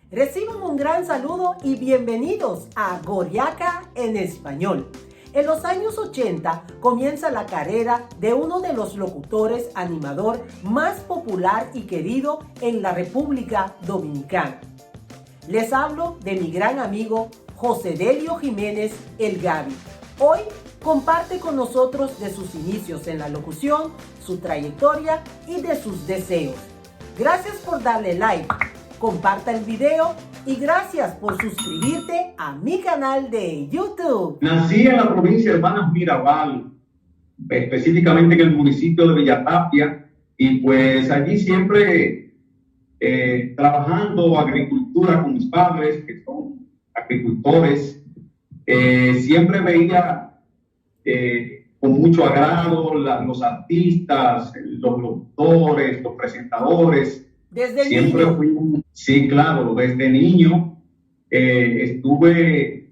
Reciban un gran saludo y bienvenidos a Goriaca en Español. En los años 80 comienza la carrera de uno de los locutores animador más popular y querido en la República Dominicana. Les hablo de mi gran amigo José Delio Jiménez, el Gaby. Hoy comparte con nosotros de sus inicios en la locución, su trayectoria y de sus deseos. Gracias por darle like, comparta el video y gracias por suscribirte a mi canal de YouTube. Nací en la provincia de Hermanas Mirabal, específicamente en el municipio de Villatapia, y pues allí siempre trabajando agricultura con mis padres, que son agricultores. Siempre veía con mucho agrado los artistas, los locutores, los presentadores. Desde siempre niño. Sí, claro, desde niño estuve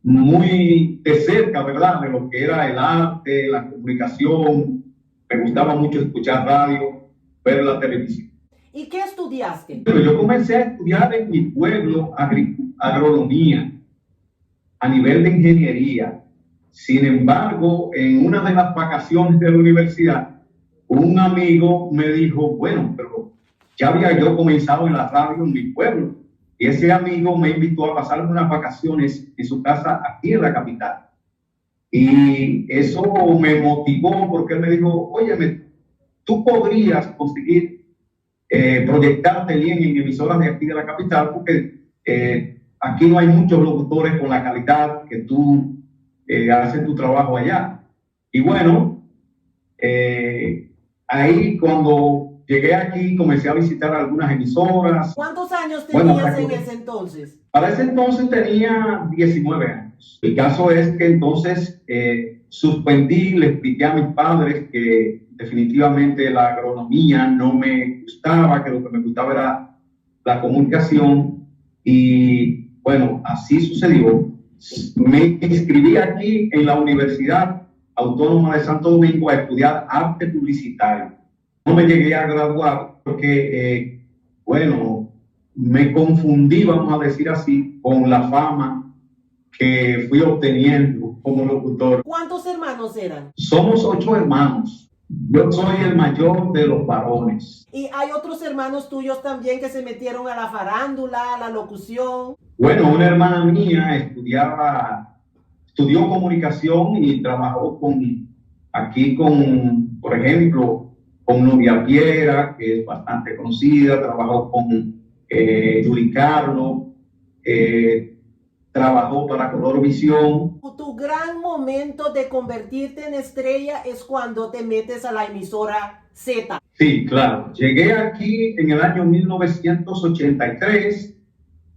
muy de cerca, ¿verdad?, de lo que era el arte, la comunicación. Me gustaba mucho escuchar radio, ver la televisión. ¿Y qué estudiaste? Pero yo comencé a estudiar en mi pueblo agronomía, a nivel de ingeniería. Sin embargo, en una de las vacaciones de la universidad, un amigo me dijo, bueno, pero ya había yo comenzado en la radio en mi pueblo. Y ese amigo me invitó a pasar unas vacaciones en su casa aquí en la capital. Y eso me motivó porque él me dijo, óyeme, tú podrías conseguir proyectarte bien en emisoras de aquí de la capital, porque aquí no hay muchos locutores con la calidad que tú haces tu trabajo allá. Y bueno, ahí cuando llegué aquí comencé a visitar algunas emisoras. ¿Cuántos años tenías en ese entonces? Para ese entonces tenía 19 años. El caso es que entonces suspendí, le expliqué a mis padres que definitivamente la agronomía no me gustaba, que lo que me gustaba era la comunicación. Y bueno, así sucedió. Me inscribí aquí en la Universidad Autónoma de Santo Domingo a estudiar arte publicitario. No me llegué a graduar porque, bueno, me confundí, vamos a decir así, con la fama que fui obteniendo como locutor. ¿Cuántos hermanos eran? Somos 8 hermanos. Yo soy el mayor de los varones. ¿Y hay otros hermanos tuyos también que se metieron a la farándula, a la locución? Bueno, una hermana mía estudió comunicación y trabajó por ejemplo, con Nubia Piera, que es bastante conocida, trabajó con Yuli Carlo, trabajó para Colorvisión. Tu gran momento de convertirte en estrella es cuando te metes a la emisora Z. Sí, claro. Llegué aquí en el año 1983.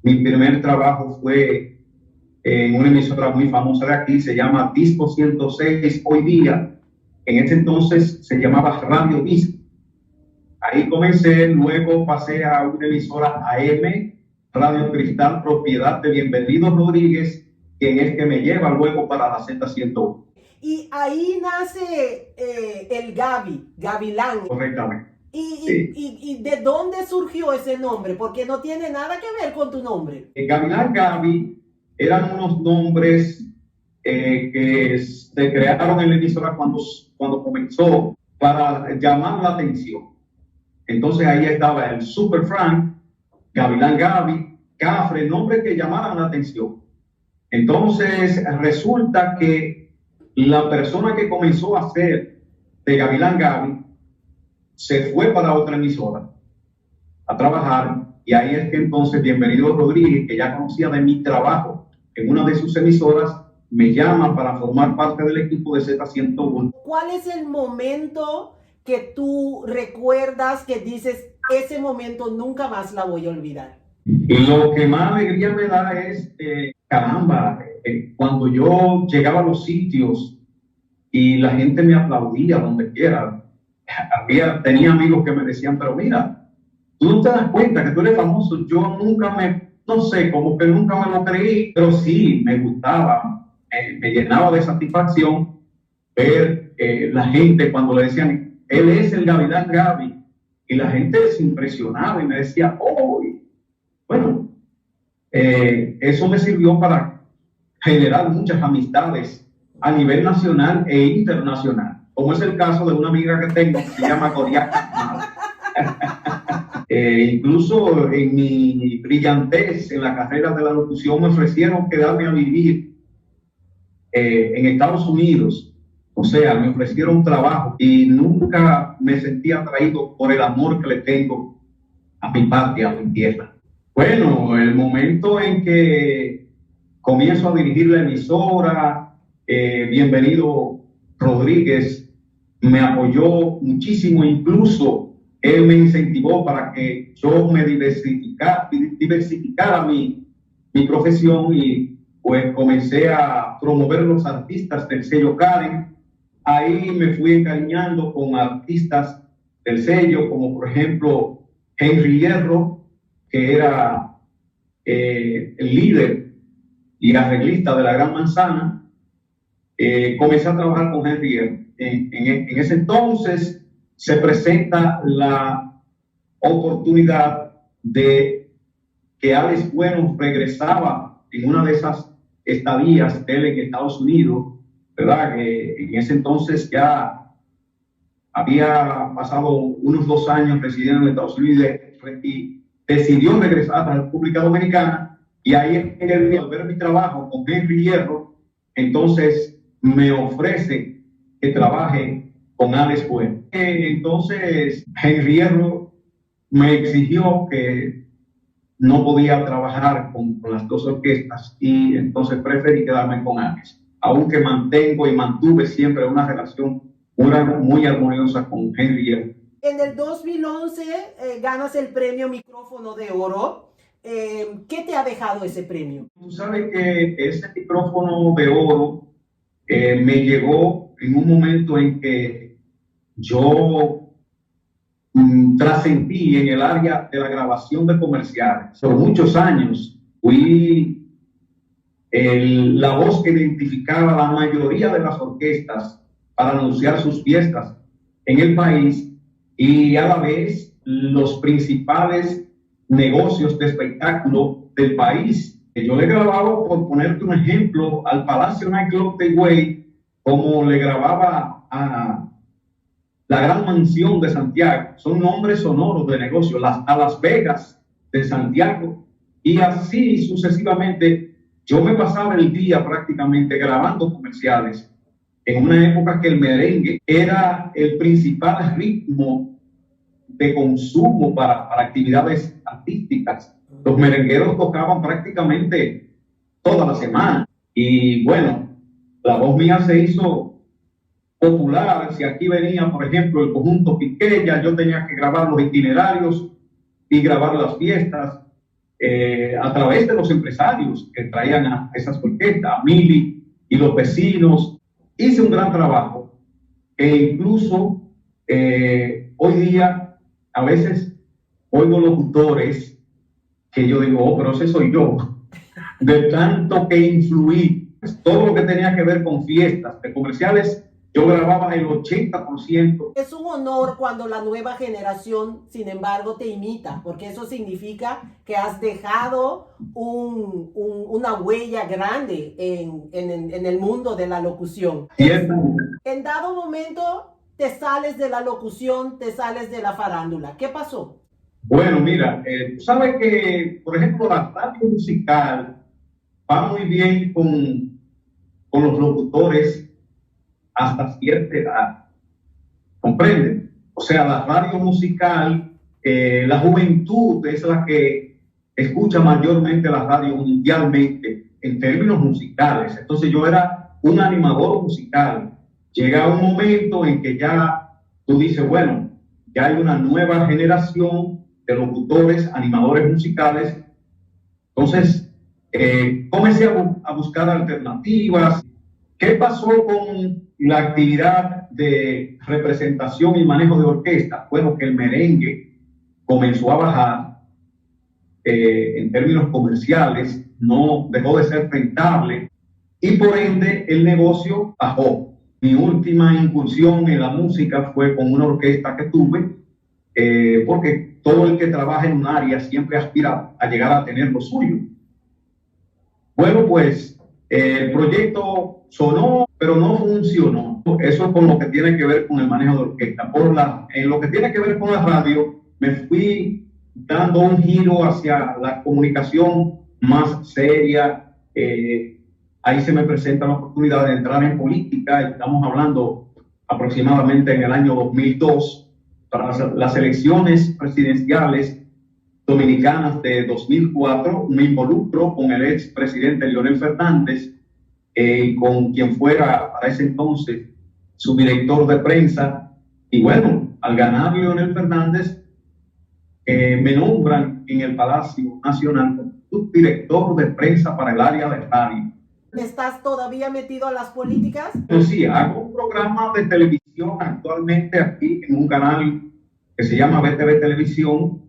Mi primer trabajo fue en una emisora muy famosa de aquí, se llama Disco 106 hoy día. En ese entonces se llamaba Radio Disco. Ahí comencé, luego pasé a una emisora AM, Radio Cristal, propiedad de Bienvenido Rodríguez, quien es que me lleva luego para la Z101. Y ahí nace el Gavilán. Correctamente. Sí. ¿Y de dónde surgió ese nombre? Porque no tiene nada que ver con tu nombre. Gavilán, Gaby eran unos nombres que se crearon en la emisora cuando comenzó para llamar la atención. Entonces ahí estaba el Super Frank, Gavilán Gaby, Cafre, nombres que llamaran la atención. Entonces resulta que la persona que comenzó a hacer de Gavilán Gaby se fue para otra emisora a trabajar, y ahí es que entonces Bienvenido Rodríguez, que ya conocía de mi trabajo en una de sus emisoras, me llama para formar parte del equipo de Z101. ¿Cuál es el momento que tú recuerdas que dices, ese momento nunca más la voy a olvidar? Y lo que más alegría me da es, caramba, cuando yo llegaba a los sitios y la gente me aplaudía donde quiera. Tenía amigos que me decían, pero mira, tú no te das cuenta que tú eres famoso. Yo no sé, como que nunca me lo creí, pero sí, me gustaba, me llenaba de satisfacción ver la gente cuando le decían, él es el Gavilán Gaby, y la gente se impresionaba y me decía, oh, bueno, Eso me sirvió para generar muchas amistades a nivel nacional e internacional, como es el caso de una amiga que tengo que se llama Goriaca. Incluso en mi brillantez en la carrera de la locución me ofrecieron quedarme a vivir en Estados Unidos. O sea, me ofrecieron trabajo y nunca me sentí atraído por el amor que le tengo a mi patria, a mi tierra. Bueno, el momento en que comienzo a dirigir la emisora, Bienvenido Rodríguez me apoyó muchísimo, incluso él me incentivó para que yo me diversificara mi profesión, y pues comencé a promover los artistas del sello Karen. Ahí me fui encariñando con artistas del sello, como por ejemplo Henry Hierro, que era el líder y arreglista de La Gran Manzana. Comencé a trabajar con Henry Hierro. En ese entonces se presenta la oportunidad de que Alex Bueno regresaba en una de esas estadías de él en Estados Unidos, ¿verdad? Que en ese entonces ya había pasado unos 2 años residiendo en Estados Unidos y decidió regresar a la República Dominicana. Y ahí al ver mi trabajo con Henry Hierro, entonces me ofrece que trabaje con Alex Bueno. Entonces Henry Hierro me exigió que no podía trabajar con las 2 orquestas, y entonces preferí quedarme con Alex, aunque mantengo y mantuve siempre una relación muy armoniosa con Henry Hierro. En el 2011 ganas el premio Micrófono de Oro. ¿Qué te ha dejado ese premio? Tú sabes que ese Micrófono de Oro me llegó en un momento en que yo trascendí en el área de la grabación de comerciales. Por muchos años fui la voz que identificaba la mayoría de las orquestas para anunciar sus fiestas en el país, y a la vez los principales negocios de espectáculo del país. Yo le grababa, por ponerte un ejemplo, al Palacio Nightclub de Higüey, como le grababa a la Gran Mansión de Santiago. Son nombres sonoros de negocio. A Las Vegas de Santiago, y así sucesivamente. Yo me pasaba el día prácticamente grabando comerciales, en una época que el merengue era el principal ritmo de consumo para actividades artísticas. Los merengueros tocaban prácticamente toda la semana, y bueno, la voz mía se hizo popular. Si aquí venía, por ejemplo, el conjunto Piqueya, yo tenía que grabar los itinerarios y grabar las fiestas a través de los empresarios que traían a esas orquestas, a Mili y los vecinos. Hice un gran trabajo, e incluso hoy día a veces oigo locutores que yo digo, oh, pero ese soy yo, de tanto que influí. Todo lo que tenía que ver con fiestas de comerciales, yo grababa el 80%. Es un honor cuando la nueva generación, sin embargo, te imita, porque eso significa que has dejado una huella grande en el mundo de la locución. ¿Cierto? En dado momento te sales de la locución, te sales de la farándula. ¿Qué pasó? Bueno, mira, tú sabes que, por ejemplo, la radio musical va muy bien con los locutores hasta cierta edad, ¿comprenden? O sea, la radio musical, la juventud es la que escucha mayormente la radio mundialmente en términos musicales. Entonces yo era un animador musical. Llega un momento en que ya tú dices, bueno, ya hay una nueva generación de locutores, animadores musicales. Entonces comencé a buscar alternativas. ¿Qué pasó con la actividad de representación y manejo de orquesta? Bueno, que el merengue comenzó a bajar en términos comerciales, no dejó de ser rentable, y por ende el negocio bajó. Mi última incursión en la música fue con una orquesta que tuve, porque todo el que trabaja en un área siempre aspira a llegar a tener lo suyo. Bueno, pues el proyecto sonó, pero no funcionó. Eso es con lo que tiene que ver con el manejo de orquesta. En lo que tiene que ver con la radio, me fui dando un giro hacia la comunicación más seria. Ahí se me presenta la oportunidad de entrar en política. Estamos hablando aproximadamente en el año 2002, para las elecciones presidenciales dominicanas de 2004, me involucro con el expresidente Leonel Fernández, con quien fuera para ese entonces su director de prensa. Y bueno, al ganar Leonel Fernández, me nombran en el Palacio Nacional como subdirector de prensa para el área de radio. ¿Estás todavía metido a las políticas? Pues sí, hago un programa de televisión actualmente aquí en un canal que se llama BTV Televisión,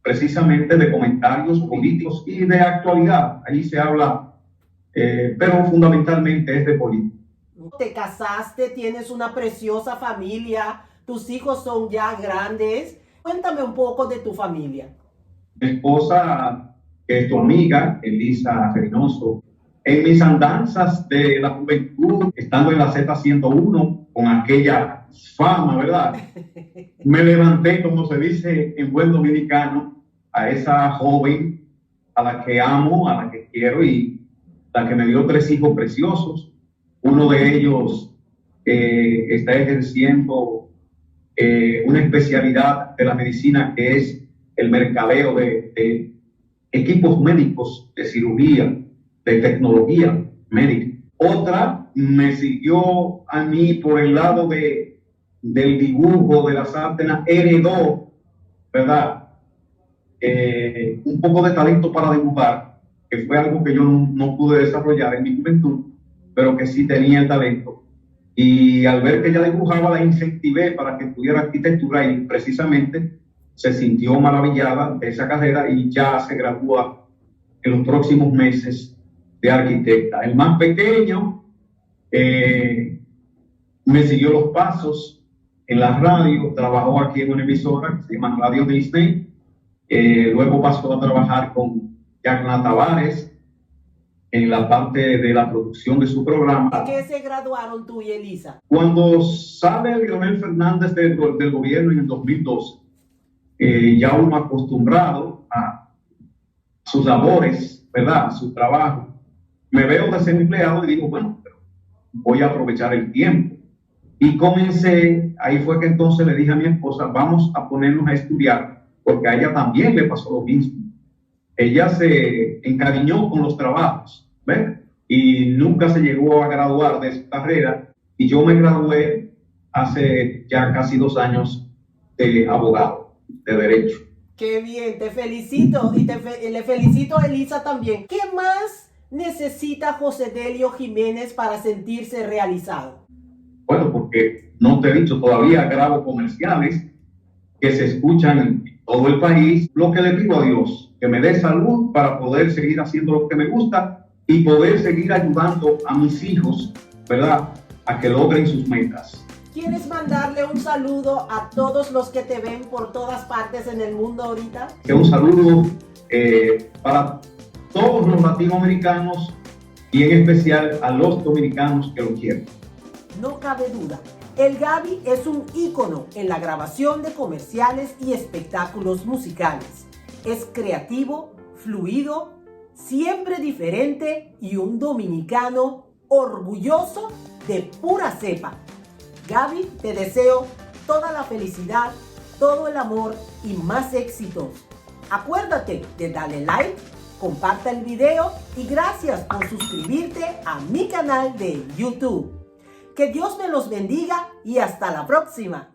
precisamente de comentarios políticos y de actualidad. Allí se habla, pero fundamentalmente es de política. Te casaste, tienes una preciosa familia, tus hijos son ya grandes. Cuéntame un poco de tu familia. Mi esposa, que es tu amiga, Elisa Reynoso. En mis andanzas de la juventud, estando en la Z101, con aquella fama, ¿verdad? Me levanté, como se dice en buen dominicano, a esa joven a la que amo, a la que quiero y la que me dio 3 hijos preciosos. Uno de ellos está ejerciendo una especialidad de la medicina que es el mercadeo de equipos médicos, de cirugía, de tecnología médica. Otra me siguió a mí por el lado del dibujo, de las artes, heredó, ¿verdad? Un poco de talento para dibujar, que fue algo que yo no pude desarrollar en mi juventud, pero que sí tenía el talento. Y al ver que ella dibujaba, la incentivé para que estudiara arquitectura y precisamente se sintió maravillada de esa carrera y ya se gradúa en los próximos meses de arquitecta. El más pequeño me siguió los pasos en la radio, trabajó aquí en una emisora que se llama Radio Disney, luego pasó a trabajar con Yacna Tavares en la parte de la producción de su programa. ¿De qué se graduaron tú y Elisa? Cuando sale Leonel Fernández del gobierno en el 2012, ya uno acostumbrado a sus labores, ¿verdad? A su trabajo, me veo desempleado y digo, bueno, pero voy a aprovechar el tiempo. Y comencé, ahí fue que entonces le dije a mi esposa, vamos a ponernos a estudiar, porque a ella también le pasó lo mismo. Ella se encariñó con los trabajos, ¿ves? Y nunca se llegó a graduar de su carrera. Y yo me gradué hace ya casi 2 años de abogado, de derecho. Qué bien, te felicito y le felicito a Elisa también. ¿Qué más necesita José Delio Jiménez para sentirse realizado? Bueno, porque no te he dicho, todavía grabo comerciales que se escuchan en todo el país. Lo que le pido a Dios, que me dé salud para poder seguir haciendo lo que me gusta y poder seguir ayudando a mis hijos, ¿verdad?, a que logren sus metas. ¿Quieres mandarle un saludo a todos los que te ven por todas partes en el mundo ahorita? Un saludo para todos los latinoamericanos y en especial a los dominicanos que lo quieren. No cabe duda, el Gaby es un ícono en la grabación de comerciales y espectáculos musicales. Es creativo, fluido, siempre diferente y un dominicano orgulloso de pura cepa. Gaby, te deseo toda la felicidad, todo el amor y más éxitos. Acuérdate de darle like, comparta el video y gracias por suscribirte a mi canal de YouTube. Que Dios me los bendiga y hasta la próxima.